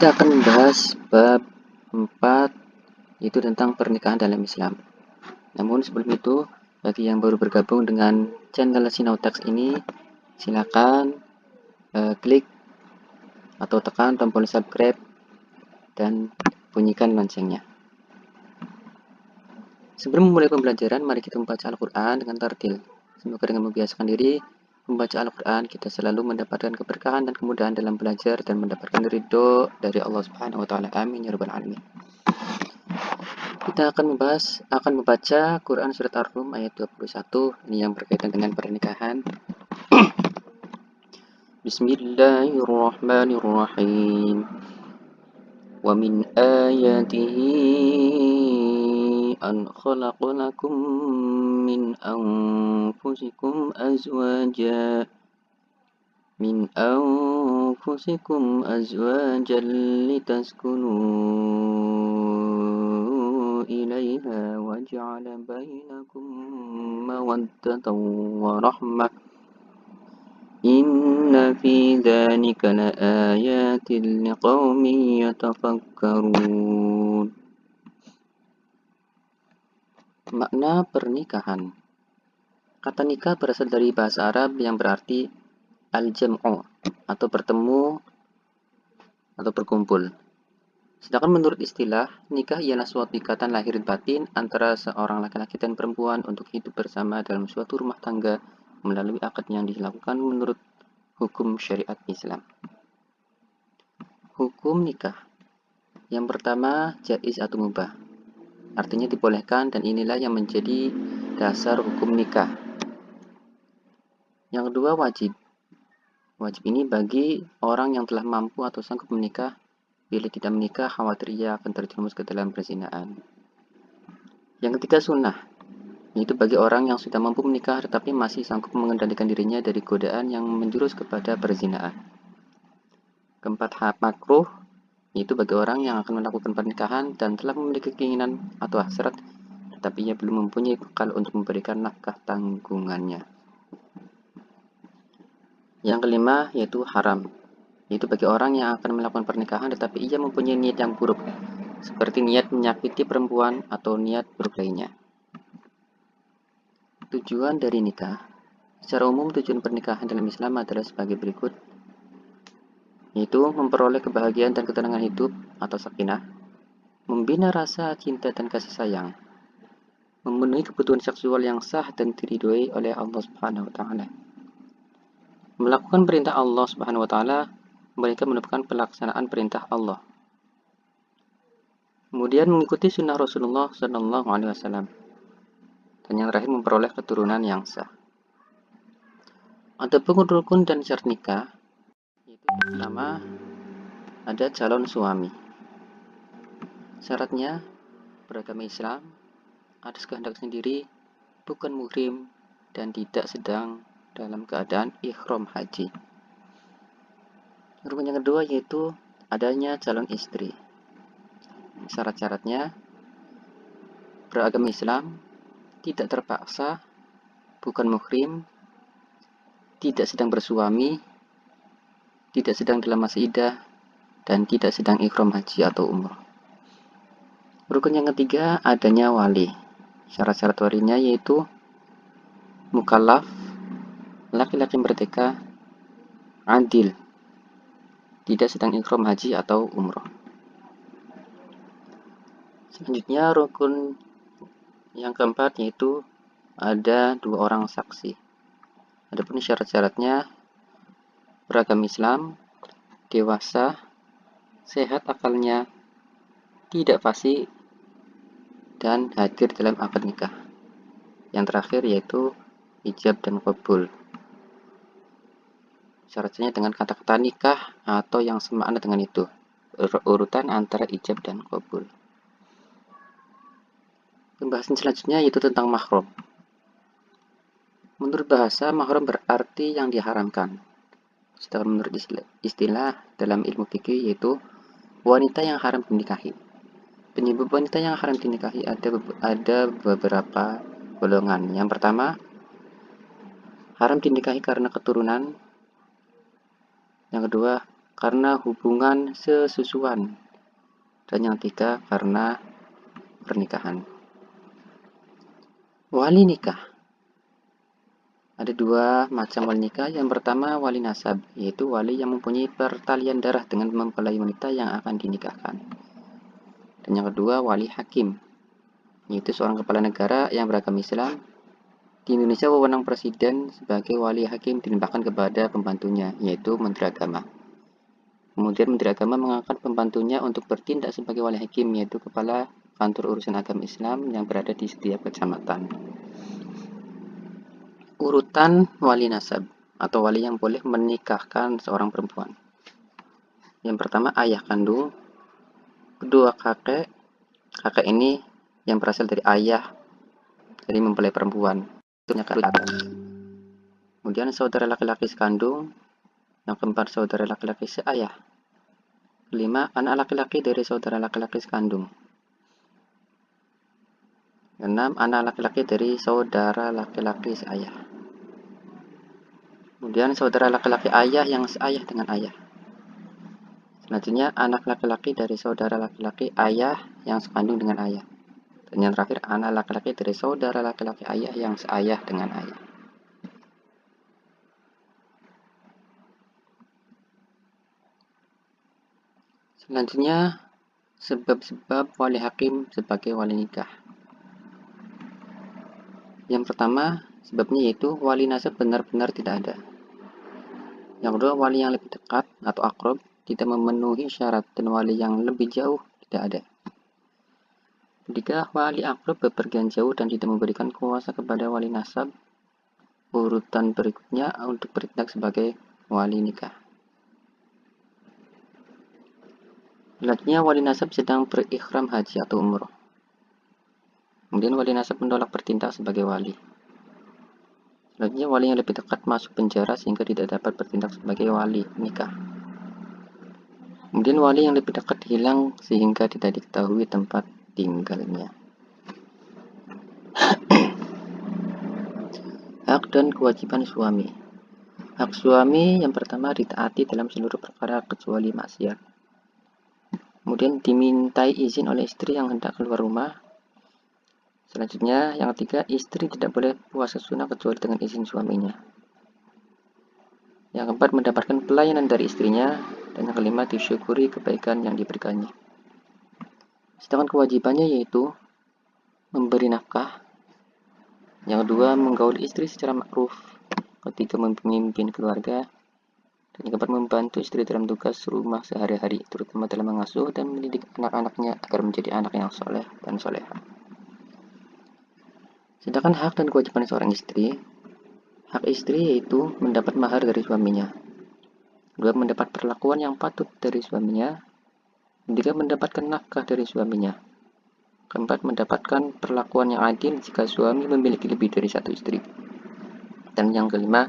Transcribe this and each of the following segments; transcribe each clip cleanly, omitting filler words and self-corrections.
Kita akan membahas bab 4, yaitu tentang pernikahan dalam Islam. Namun sebelum itu, bagi yang baru bergabung dengan channel Sinautex ini, silakan klik atau tekan tombol subscribe dan bunyikan loncengnya. Sebelum memulai pembelajaran, mari kita membaca Al-Quran dengan tartil. Semoga dengan membiasakan diri membaca Al-Quran, kita selalu mendapatkan keberkahan dan kemudahan dalam belajar dan mendapatkan ridho dari Allah Subhanahu wa Ta'ala. Amin ya Rabbal Alamin. Kita akan membaca Quran surat Ar-Rum ayat 21, ini yang berkaitan dengan pernikahan. Bismillahirrahmanirrahim. Wa min ayatihi an khalaqa lakum min anfusikum azwajan litaskunu ilaiha wa ja'ala bainakum mawaddatan wa rahmah. Inna fi dzalika laayatin liqaumin yatafakkarun. Makna pernikahan. Kata nikah berasal dari bahasa Arab yang berarti al-jam'u atau bertemu atau berkumpul. Sedangkan menurut istilah, nikah ialah suatu ikatan lahir batin antara seorang laki-laki dan perempuan untuk hidup bersama dalam suatu rumah tangga melalui akad yang dilakukan menurut hukum syariat Islam. Hukum nikah. Yang pertama, jaiz atau mubah. Artinya dibolehkan, dan inilah yang menjadi dasar hukum nikah. Yang kedua, wajib. Wajib ini bagi orang yang telah mampu atau sanggup menikah. Bila tidak menikah, khawatir ia akan terjerumus ke dalam perzinahan. Yang ketiga, sunnah. Itu bagi orang yang sudah mampu menikah tetapi masih sanggup mengendalikan dirinya dari godaan yang menjurus kepada perzinahan. Keempat, makruh. Itu bagi orang yang akan melakukan pernikahan dan telah memiliki keinginan atau hasrat tetapi ia belum mempunyai bekal untuk memberikan nafkah tanggungannya. Yang kelima, yaitu haram. Itu bagi orang yang akan melakukan pernikahan tetapi ia mempunyai niat yang buruk, seperti niat menyakiti perempuan atau niat buruk lainnya. Tujuan dari nikah. Secara umum tujuan pernikahan dalam Islam adalah sebagai berikut, yaitu memperoleh kebahagiaan dan ketenangan hidup atau sakinah, membina rasa cinta dan kasih sayang, memenuhi kebutuhan seksual yang sah dan diridhoi oleh Allah Subhanahu wa Ta'ala, melakukan perintah Allah Subhanahu wa Ta'ala, mereka menemukan pelaksanaan perintah Allah, kemudian mengikuti sunnah Rasulullah Sallallahu Alaihi Wasallam, dan yang terakhir memperoleh keturunan yang sah. Adapun rukun dan syarat nikah, yaitu pertama ada calon suami. Syaratnya beragama Islam, atas kehendak sendiri, bukan muhrim, dan tidak sedang dalam keadaan ihram haji. Rukun yang kedua yaitu adanya calon istri. Syarat-syaratnya beragama Islam, tidak terpaksa, bukan muhrim, tidak sedang bersuami, tidak sedang dalam masa iddah, dan tidak sedang ihram haji atau umrah. Rukun yang ketiga adanya wali. Syarat-syarat walinya yaitu mukallaf, laki-laki merdeka, adil, tidak sedang ihram haji atau umrah. Selanjutnya rukun yang keempat yaitu ada 2 orang saksi. Adapun syarat-syaratnya beragama Islam, dewasa, sehat akalnya, tidak fasik, dan hadir dalam akad nikah. Yang terakhir yaitu ijab dan qabul. Syaratnya dengan kata-kata nikah atau yang semakna dengan itu. Urutan antara ijab dan qabul. Pembahasan selanjutnya yaitu tentang mahram. Menurut bahasa, mahram berarti yang diharamkan. Sedangkan menurut istilah dalam ilmu fikih yaitu wanita yang haram dinikahi. Penyebab wanita yang haram dinikahi ada beberapa golongan. Yang pertama, haram dinikahi karena keturunan. Yang kedua, karena hubungan sesusuan, dan yang ketiga karena pernikahan. Wali nikah. Ada dua macam wali nikah. Yang pertama wali nasab, yaitu wali yang mempunyai pertalian darah dengan mempelai wanita yang akan dinikahkan. Dan yang kedua wali hakim, yaitu seorang kepala negara yang beragama Islam. Di Indonesia wewenang presiden sebagai wali hakim dilimpahkan kepada pembantunya, yaitu Menteri Agama. Kemudian Menteri Agama mengangkat pembantunya untuk bertindak sebagai wali hakim, yaitu kepala kantor urusan agama Islam yang berada di setiap kecamatan. Urutan wali nasab atau wali yang boleh menikahkan seorang perempuan. Yang pertama ayah kandung, kedua kakek. Kakek ini yang berasal dari ayah dari mempelai perempuan, itu kakek atas. Kemudian saudara laki-laki sekandung, yang keempat saudara laki-laki seayah. Kelima anak laki-laki dari saudara laki-laki sekandung. Keenam anak laki-laki dari saudara laki-laki seayah. Kemudian saudara laki-laki ayah yang seayah dengan ayah. Selanjutnya anak laki-laki dari saudara laki-laki ayah yang sekandung dengan ayah. Dan yang terakhir anak laki-laki dari saudara laki-laki ayah yang seayah dengan ayah. Selanjutnya sebab-sebab wali hakim sebagai wali nikah. Yang pertama sebabnya yaitu wali nasab benar-benar tidak ada. Yang kedua wali yang lebih dekat atau akrab tidak memenuhi syarat, dan wali yang lebih jauh tidak ada. Ketiga wali akrab bepergian jauh dan tidak memberikan kuasa kepada wali nasab. Urutan berikutnya untuk bertindak sebagai wali nikah. Selanjutnya wali nasab sedang berikhram haji atau umroh. Kemudian wali nasab menolak bertindak sebagai wali. Selanjutnya wali yang lebih dekat masuk penjara sehingga tidak dapat bertindak sebagai wali nikah. Kemudian wali yang lebih dekat hilang sehingga tidak diketahui tempat tinggalnya. Hak dan kewajiban suami. Hak suami yang pertama ditaati dalam seluruh perkara kecuali maksiat. Kemudian dimintai izin oleh istri yang hendak keluar rumah. Selanjutnya yang ketiga istri tidak boleh puasa sunnah kecuali dengan izin suaminya. Yang keempat mendapatkan pelayanan dari istrinya. Dan yang kelima disyukuri kebaikan yang diberikannya. Sedangkan kewajibannya yaitu memberi nafkah. Yang kedua menggauli istri secara makruf. Ketiga memimpin keluarga. Dan yang keempat membantu istri dalam tugas rumah sehari-hari, terutama dalam mengasuh dan mendidik anak-anaknya agar menjadi anak yang soleh dan soleha. Sedangkan hak dan kewajiban seorang istri, hak istri yaitu mendapat mahar dari suaminya. Kedua, mendapat perlakuan yang patut dari suaminya. Ketiga, mendapatkan nafkah dari suaminya. Keempat, mendapatkan perlakuan yang adil jika suami memiliki lebih dari satu istri. Dan yang kelima,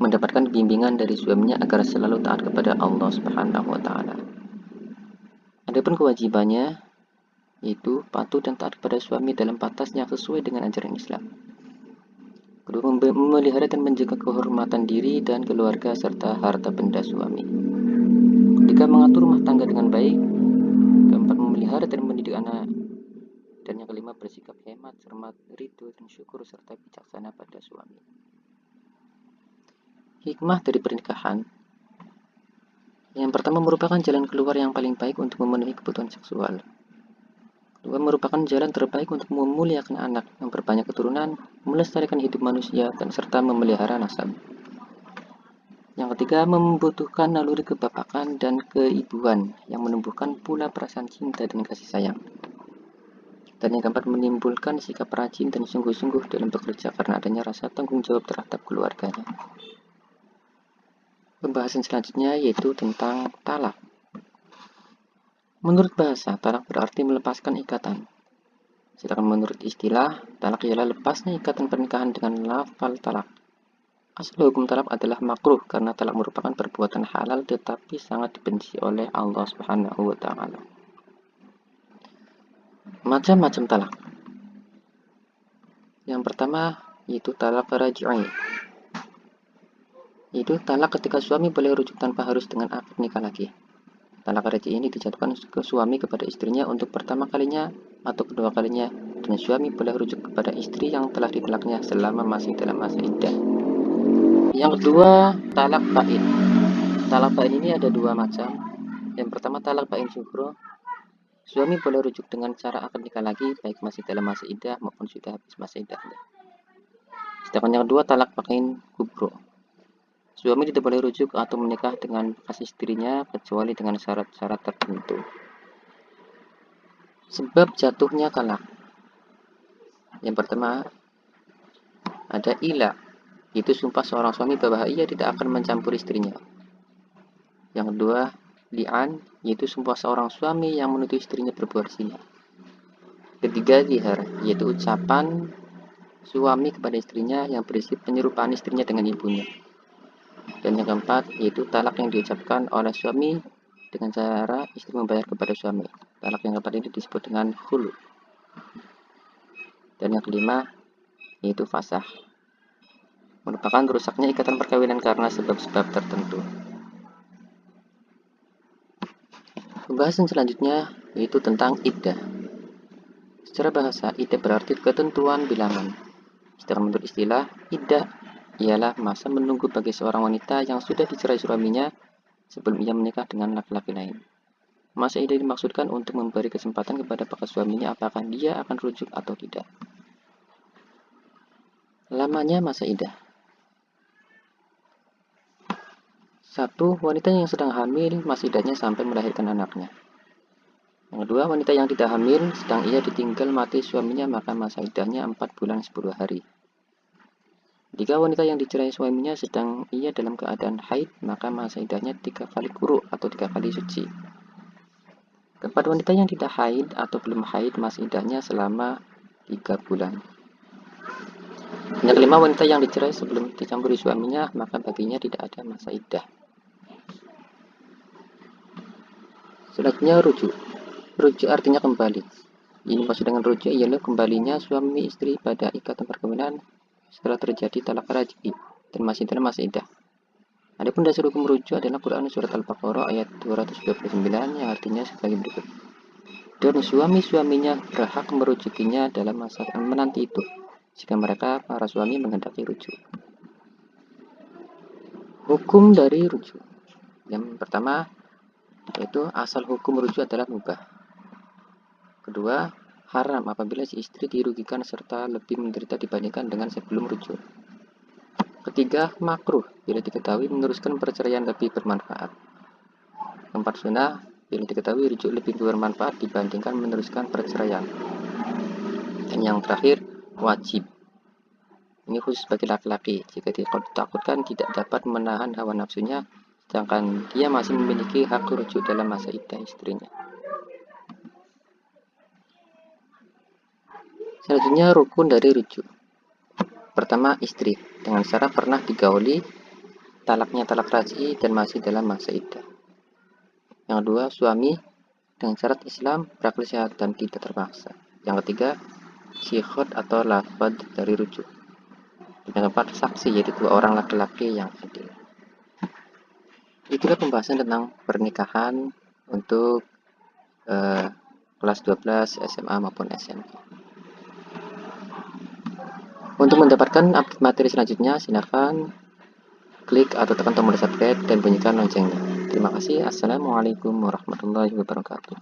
mendapatkan bimbingan dari suaminya agar selalu taat kepada Allah Subhanahu wa taala. Adapun kewajibannya yaitu patuh dan taat kepada suami dalam batas yang sesuai dengan ajaran Islam. Kedua, memelihara dan menjaga kehormatan diri dan keluarga serta harta benda suami. Ketiga, mengatur rumah tangga dengan baik. Keempat, memelihara dan mendidik anak. Dan yang kelima, bersikap hemat, cermat, ridho, dan syukur serta bijaksana pada suami. Hikmah dari pernikahan. Yang pertama merupakan jalan keluar yang paling baik untuk memenuhi kebutuhan seksual. Kedua, merupakan jalan terbaik untuk memuliakan anak, memperbanyak keturunan, melestarikan hidup manusia, dan serta memelihara nasab. Yang ketiga, membutuhkan naluri kebapakan dan keibuan yang menumbuhkan pula perasaan cinta dan kasih sayang. Dan yang keempat, menimbulkan sikap rajin dan sungguh-sungguh dalam bekerja karena adanya rasa tanggung jawab terhadap keluarganya. Pembahasan selanjutnya yaitu tentang talak. Menurut bahasa, talak berarti melepaskan ikatan. Sedangkan menurut istilah, talak ialah lepasnya ikatan pernikahan dengan lafal talak. Asal hukum talak adalah makruh karena talak merupakan perbuatan halal tetapi sangat dibenci oleh Allah Subhanahu wa taala. Macam-macam talak. Yang pertama yaitu talak raj'i. Yaitu talak ketika suami boleh rujuk tanpa harus dengan akad nikah lagi. Talak raj'i ini dijatuhkan ke suami kepada istrinya untuk pertama kalinya atau kedua kalinya, dan suami boleh rujuk kepada istri yang telah ditalaknya selama masih dalam masa iddah. Yang kedua, talak bain. Talak bain ini ada dua macam. Yang pertama, talak bain syuhro. Suami boleh rujuk dengan cara akad nikah lagi, baik masih dalam masa iddah maupun sudah habis masa iddahnya. Sedangkan yang kedua, talak bain kubro. Suami tidak boleh rujuk atau menikah dengan bekas istrinya kecuali dengan syarat-syarat tertentu. Sebab jatuhnya talak. Yang pertama, ada ila, itu sumpah seorang suami bahwa ia tidak akan mencampuri istrinya. Yang kedua, li'an, yaitu sumpah seorang suami yang menuduh istrinya berbuat zina. Ketiga, zihar, yaitu ucapan suami kepada istrinya yang berisi penyerupaan istrinya dengan ibunya. Dan yang keempat, yaitu talak yang diucapkan oleh suami dengan cara istri membayar kepada suami. Talak yang keempat ini disebut dengan khulu. Dan yang kelima, yaitu fasah, merupakan rusaknya ikatan perkawinan karena sebab-sebab tertentu. Pembahasan selanjutnya yaitu tentang iddah. Secara bahasa, iddah berarti ketentuan bilangan. Sedangkan menurut istilah, iddah ialah masa menunggu bagi seorang wanita yang sudah dicerai suaminya sebelum ia menikah dengan laki-laki lain. Masa iddah dimaksudkan untuk memberi kesempatan kepada bekas suaminya apakah dia akan rujuk atau tidak. Lamanya masa iddah. 1. Wanita yang sedang hamil masa iddahnya sampai melahirkan anaknya. Yang kedua, wanita yang tidak hamil sedang ia ditinggal mati suaminya maka masa iddahnya 4 bulan 10 hari. 3. Wanita yang dicerai suaminya sedang ia dalam keadaan haid maka masa iddahnya 3 kali quru atau 3 kali suci. 4. Wanita yang tidak haid atau belum haid masa iddahnya selama 3 bulan. Yang kelima, wanita yang dicerai sebelum dicampuri suaminya maka baginya tidak ada masa iddah. Selanjutnya rujuk. Rujuk artinya kembali. Ini maksud dengan rujuk ialah kembalinya suami istri pada ikatan perkawinan setelah terjadi talak raj'i dan masih dalam masa iddah. Adapun dasar hukum rujuk adalah Quran surat Al-Baqarah ayat 229 yang artinya sebagai berikut. Dan suami-suaminya berhak merujukinya dalam masa menanti itu, jika mereka para suami menghendaki rujuk. Hukum dari rujuk. Yang pertama, yaitu asal hukum rujuk adalah mubah. Kedua, haram apabila si istri dirugikan serta lebih menderita dibandingkan dengan sebelum rujuk. Ketiga, makruh bila diketahui meneruskan perceraian lebih bermanfaat. Keempat, sunnah bila diketahui rujuk lebih bermanfaat dibandingkan meneruskan perceraian. Dan yang terakhir, wajib. Ini khusus bagi laki-laki jika ditakutkan tidak dapat menahan hawa nafsunya sedangkan dia masih memiliki hak rujuk dalam masa iddah istrinya. Selanjutnya rukun dari rujuk. Pertama, istri dengan syarat pernah digauli, talaknya talak raj'i dan masih dalam masa iddah. Yang kedua, suami dengan syarat Islam, berakal sehat dan tidak terpaksa. Yang ketiga, sikhot atau lafad dari rujuk. Dan yang keempat, saksi yaitu 2 orang laki-laki yang adil. Itulah pembahasan tentang pernikahan untuk kelas 12 SMA maupun SMP. Untuk mendapatkan update materi selanjutnya, silakan klik atau tekan tombol subscribe dan bunyikan loncengnya. Terima kasih. Assalamualaikum warahmatullahi wabarakatuh.